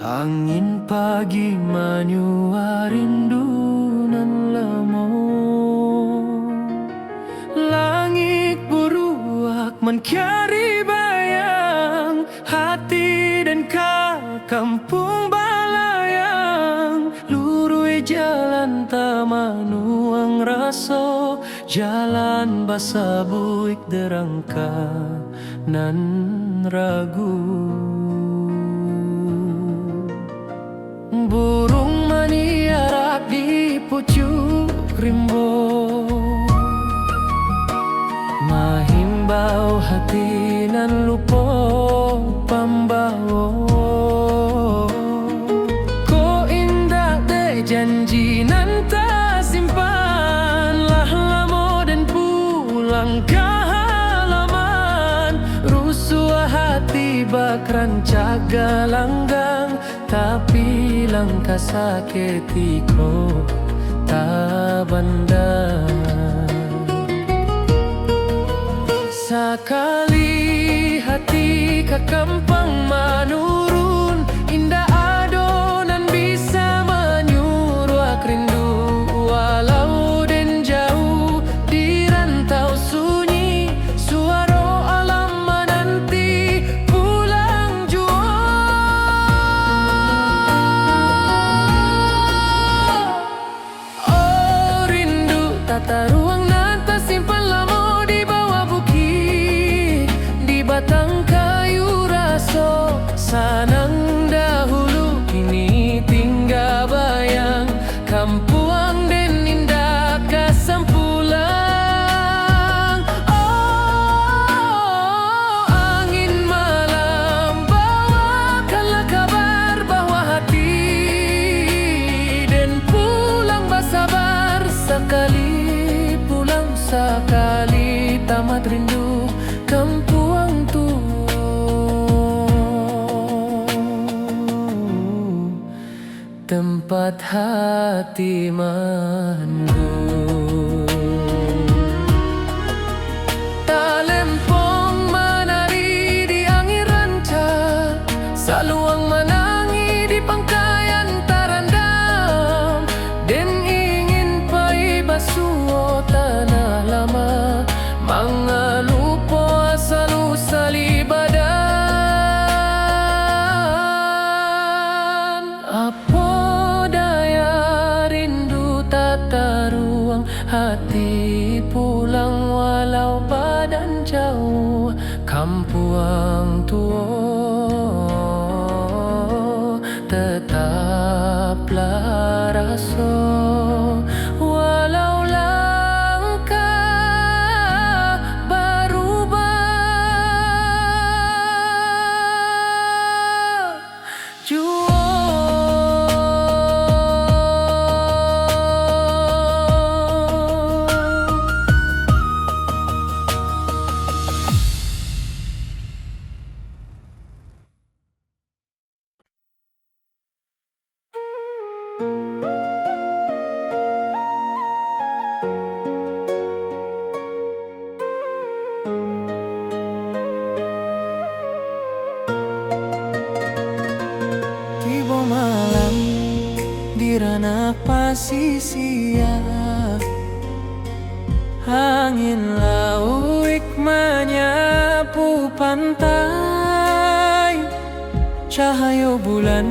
Angin pagi manyua rindu nan lemo. Langit buruak mencari bayang hati dan kampung balayang. Lurui jalan tamanuang raso, jalan basa buik derangka nan ragu. Burung maniarak di pucuk rimbo, mahimbau hati nan lupo pambawo. Ko indah de janji nan tak simpan, lah lamo dan pulang ke halaman. Rusua hati bak rancak galanggang, tapi langkah sakitiko tak bandang. Sakali hati ke kampung menurun, indah adonan bisa menyuruh rindu. Walau den jauh di rantau sunyi, suara alam menanti pulang jua. Oh rindu tata ruang nan tersimpan lama di bawah bukit, di batang kayu raso sanang dahulu. Kini tinggal bayang kampuang den indah kasampulang. Oh angin malam bawakanlah kabar bahwa hati den pulang bersabar. Sekali pulang sekali tamat rindu kampuang tu, tempat hati mandu. Talempong menari di angin ranca, saluang menangi di pangkayan tarandam. Den ingin pai basuh tanah lama, mangalupo asal usali badan. Apa daya rindu tata ruang hati pulang, walau badan jauh kampuang tua tetaplah raso. Walau langkah berubah jua. Tiba malam di ranah pasisia, angin lauik menyapu pantai. Cahaya bulan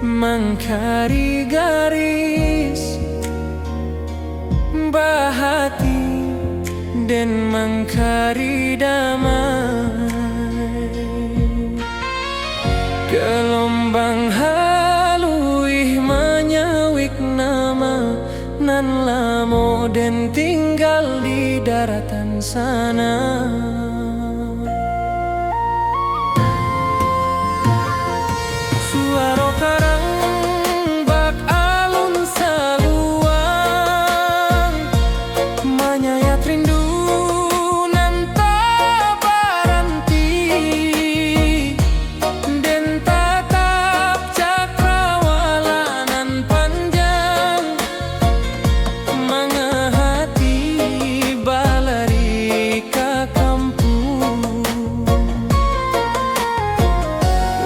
mengkari garis bahati dan mengkari damai. Gelombang haluih menyawik nama nan lamo dan tinggal di daratan sana. Suara karang bak alun saluang, menyayat rindu nan tak berhenti. Den tatap cakrawala nan panjang, mengahati balari ka kampung.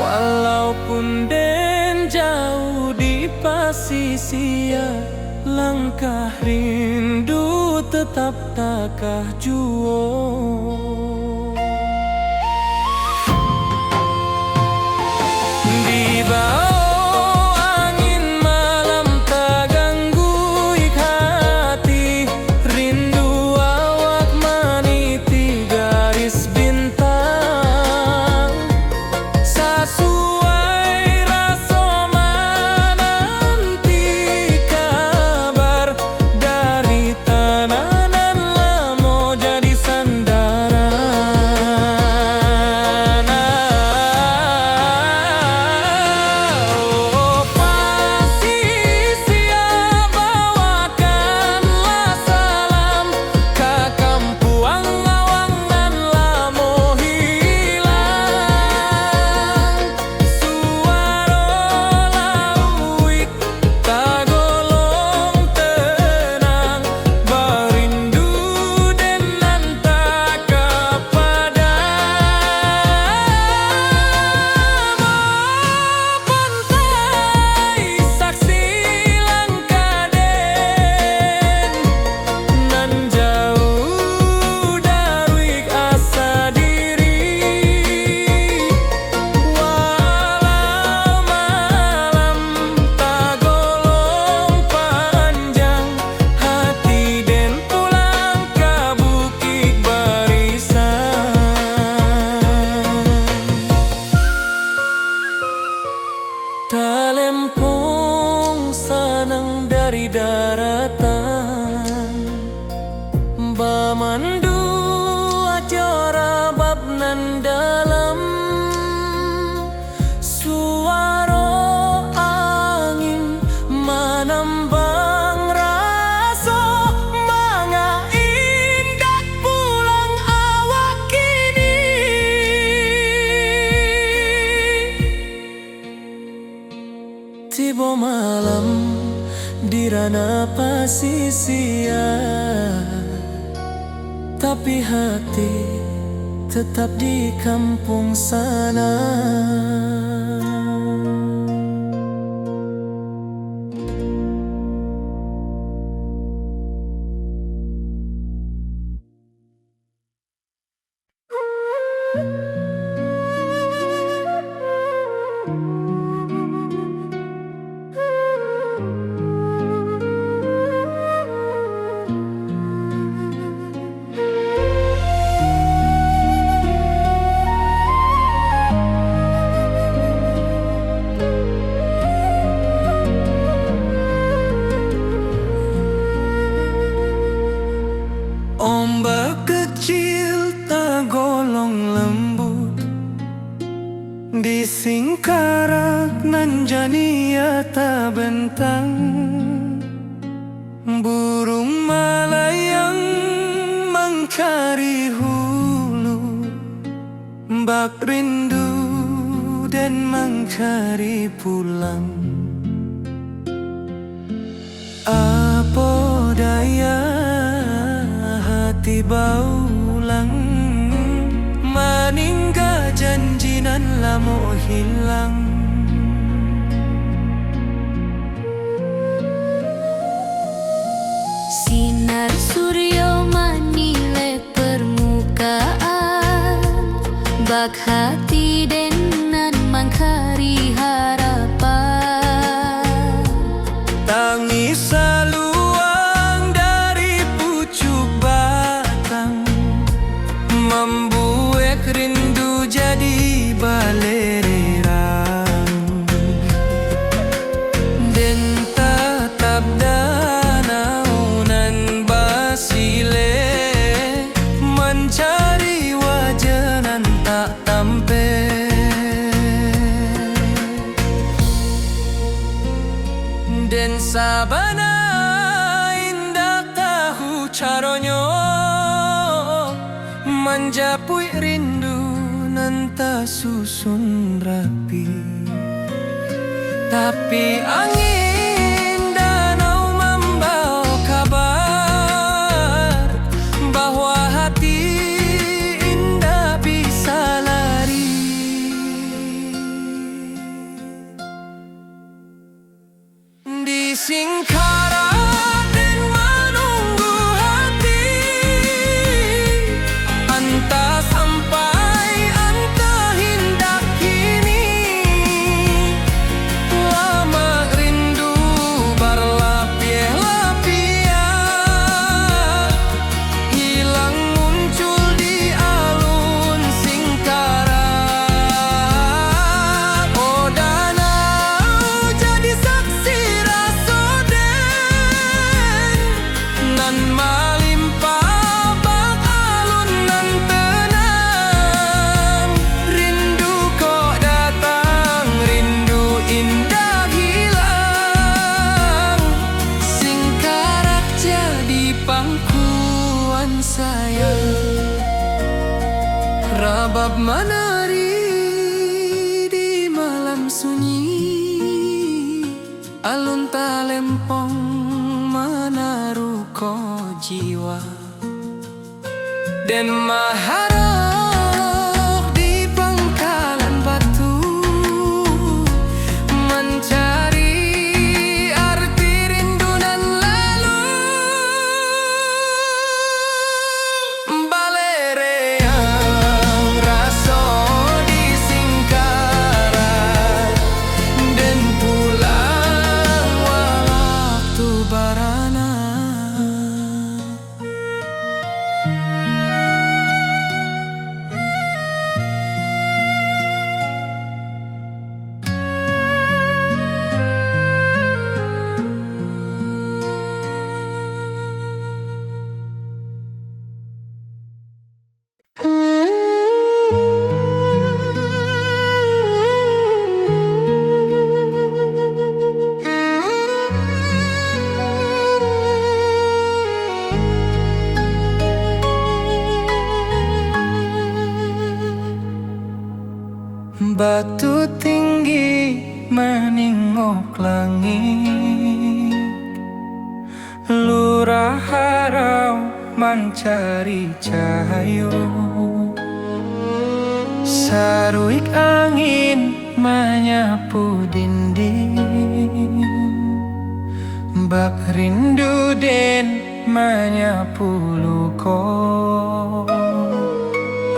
Walaupun den sia-sia, langkah rindu tetap takah juo. Di bawah angin malam tak ganggu hati, rindu awak meniti garis bintang. Sesuai rasa menanti kabar dari tanah nan lama jadi sandaran. Oh pasisia, bawakanlah salam ke kampuang awang nan lama hilang. Suara lauik tagolong tenang, berindu dengan tak pantai saksi langkaden nan jauh dari asa diri. Walau malam tagolong panjang, hati den pulang ke bukit barisan. Talempong sanang dari daratan, bamandu acara bab nan dalam. Suara angin menambang rasa, manga indah pulang awak kini. Tiba malam di ranah pasisia, tapi hati tetap di kampung sana. Ombak kecil tagolong lembut di singkarak nan jania tak bentang. Burung melayang mencari hulu, bak rindu dan mencari pulang. Apa daya hati baulang, meninggal janji nan lama hilang. Sinar surya menilai permukaan, bak hati denan mangkari harapan. Tangis saluang dari pucuk batang, membuat rindu jadi balererang. Dan tatap danau nan basile, mencari wajah nan tak tampe. Dan sabana indah tahu caronyo, menjapui rindu nan tak susun rapi. Tapi angin danau membawa kabar bahwa hati indah bisa lari. Di di Singkara dan menunggu hati. Entah sampai entah hendak kini, lama rindu berlapis-lapis, hilang muncul di alun Singkara. Oh danau jadi saksi rasoden, nan malimpah bak alun nan tenang. Rindu kok datang, rindu indah hilang. Singkarak jadi pangkuan sayang, rabab menari di malam sunyi, alun talempong menaruh ko jiwa. Dan maharok di pangkalan batu, mencari arti rindu nan lalu. Balereang raso di Singkara, dan pulang waktu barana. Batu tinggi meningok langit, lurah harau mencari cahayu. Saruik angin menyapu dinding, bak rindu den menyapu luko.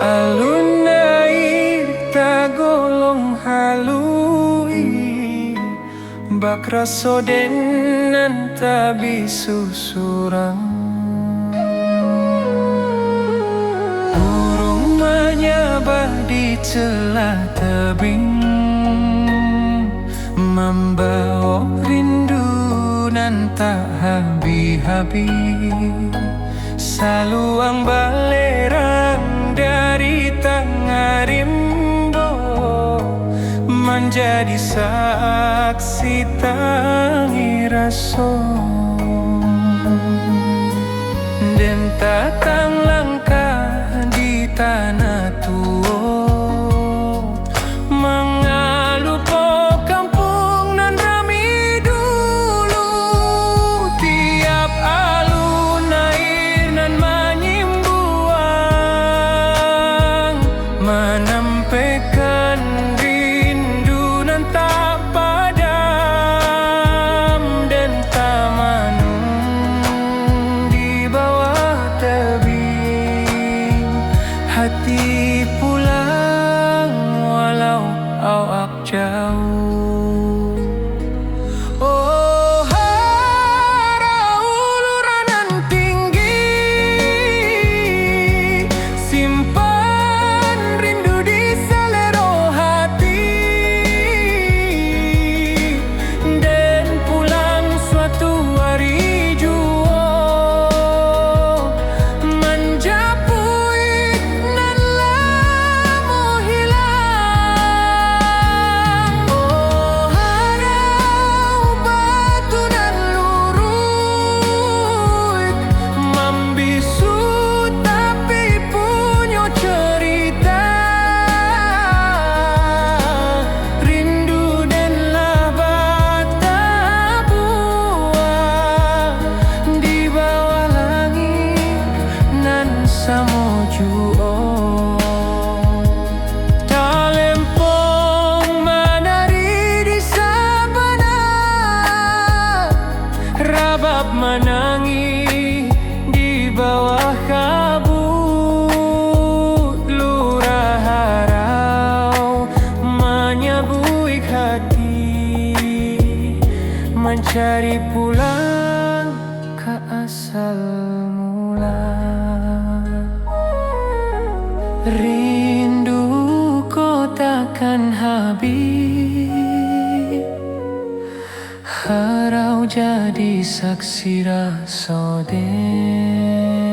Alun air tagolong halui, bak rasoden nan tabi susurang. Burung menyabah di celah tebing, membawa rindu nan tak habis-habis. Saluang balerang dari tengah rimbo, menjadi saksi tangi raso. Dan tatang langkah di tanah tua, mengalu po kampung nan rami dulu. Tiap alun air nan menyimbuang, menampaikan rindu nan tak padam. Dan tamanung di bawah tebing, hati pulang walau awak jauh. Oh harau luranan tinggi, simpan rindu di selero hati. Dan pulang suatu hari jua, menjapui nan lamo hilang. Oh mencari pulang ke asal mula. Rindu ko takkan habis, harau jadi saksi rasa den.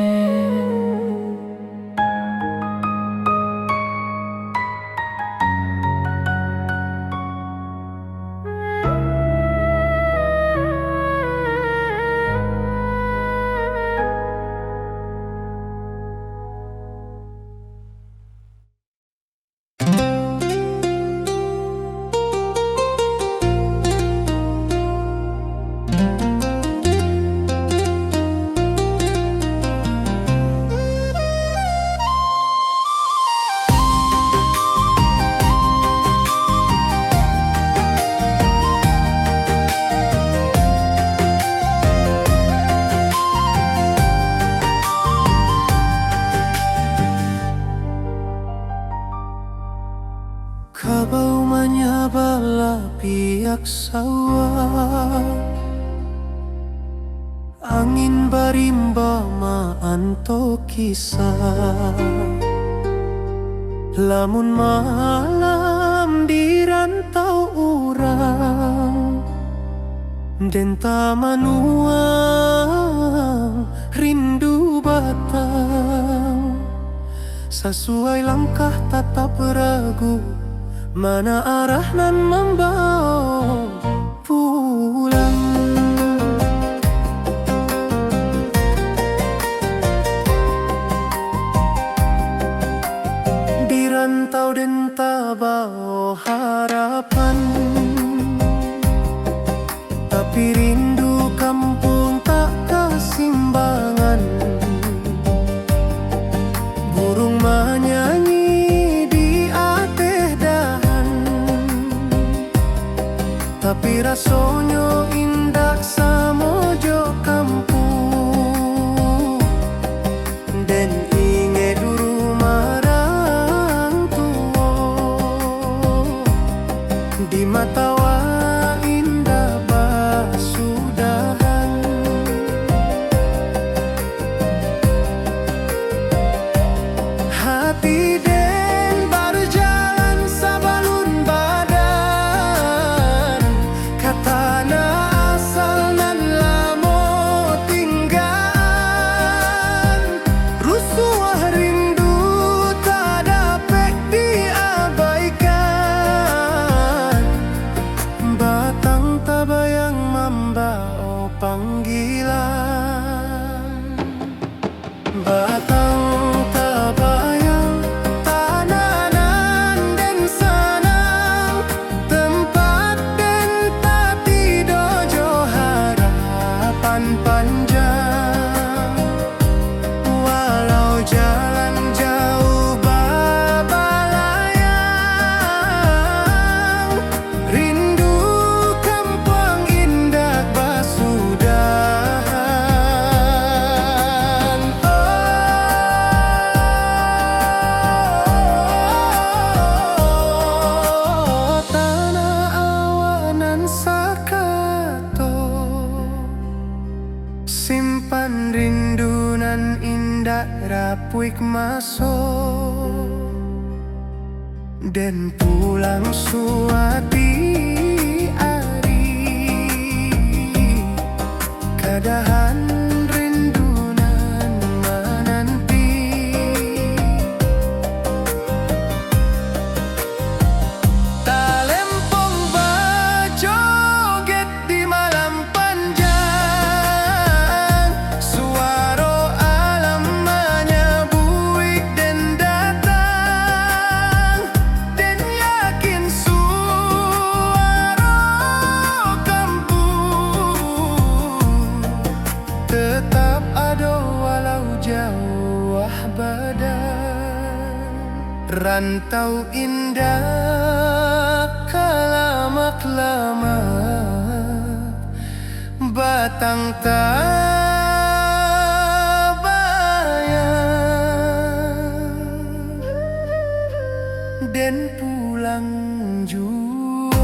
Kabau menyabala pihak sawah, angin barimba maanto kisah. Lamun malam di rantau urang, denta manuang rindu batang. Sesuai langkah tatap ragu, mana arah nan membawa pulang. Di rantau denta bawa harapan, tapi rindu kampung tak kesimbangan. Burung menyanyi tapi rasanya indah samojo kampung. Dan inge dulu marang tua, di mata wa indah basudahan. Hati den berjalan sabalun badan, tanah asal nan lamo tinggal. Rusuh rindu tak dapat diabaikan, batang tabayang membawa panggilan. Batang tabayang tanah nan den sanang, tempat den tati dojo harapan panjang. Walau jalan jauh babalayang, rindu kampung indah basudahan. Oh, tanah awanan sakato, simpan rindu nan indah rapuik masuk. Dan pulang suati ari, kadahan rindu nan menanti. Talempong bajoget di malam panjang, suara alam menyabuik dan datang. Dan yakin suara kampung tetap ada walau jauh badan. Rantau indah kelamak-lamak, batang tabayang dan pulang jua.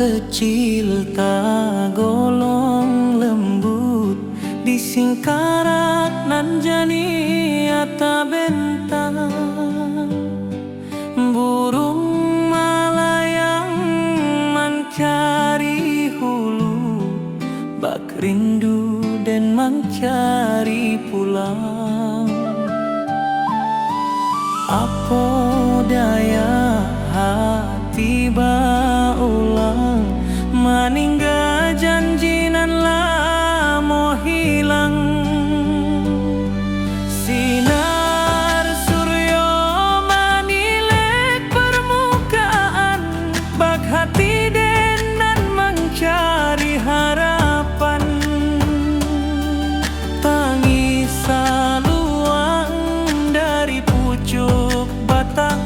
kecil tak golong lembut di singkarak nan jani ata bentang. Burung malayang mencari hulu, bak rindu dan mencari pulang. Apa daya hati baulang, meninggal janji nan lamo hilang. Sinar suryo manilek permukaan, bak hati den nan mencari harapan. Tangis saluang dari pucuk batang,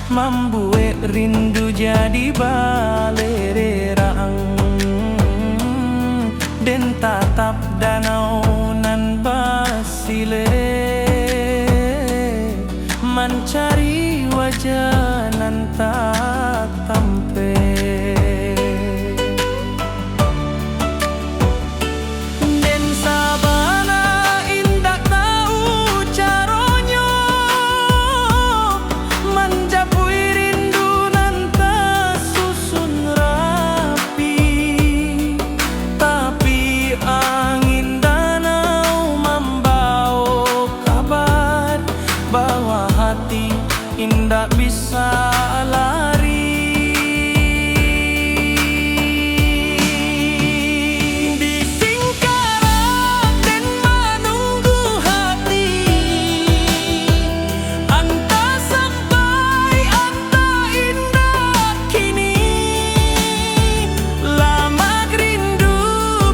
membuat rindu jadi balererang. Den tatap danau nan basile, mencari wajah nan tak tampe. Den sabana indak tahu caronyo, menjapui rindu nan tersusun rapi. Tapi angin danau membawa kabar bahwa hati indak bisa lari. Di singkarak dan menunggu hati, anta sampai anta indah kini. Lama rindu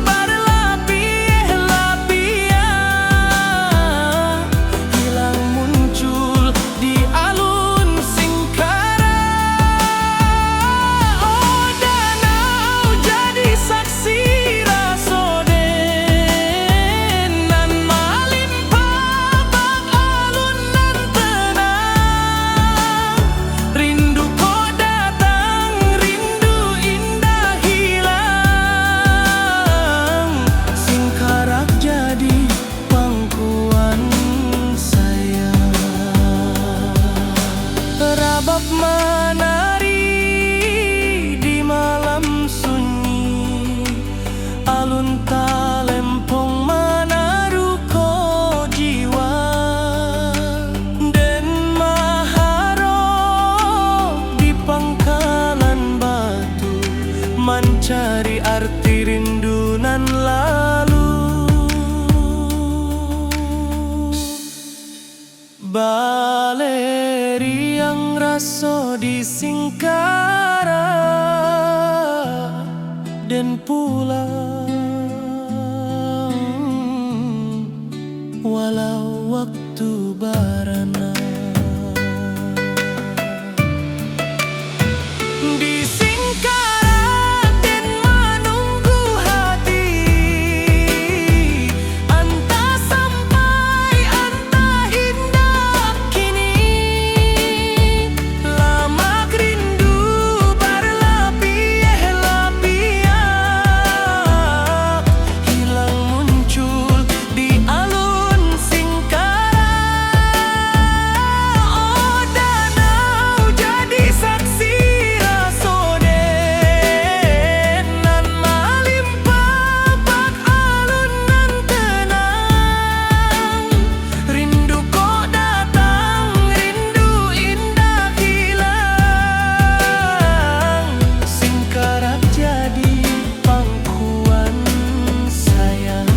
berlapis-lapis, hilang muncul di alun singkarak. Oh danau jadi saksi rasoden, nan melimpah bak alun nan tenang. Rindu kau datang, rindu indah hilang. Singkarak jadi pangkuan sayang. Rabab menari di malam sunyi, alun talempong menaruh ko jiwa. Dan maharo di pangkalan batu, mencari arti rindu nan lalu. Baleri yang raso di singkarak dan pulang, walau waktu barana. Di singkarak dan menunggu hati, anta sampai anta indah kini. Lama rindu berlapis-lapis, hilang muncul di alun singkarak. Oh danau jadi saksi rasoden, nan melimpah bak alun nan tenang. Rindu kau datang, rindu indah hilang. Singkarak jadi pangkuan sayang.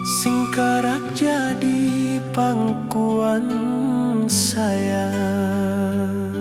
Singkarak jadi pangkuan sayang.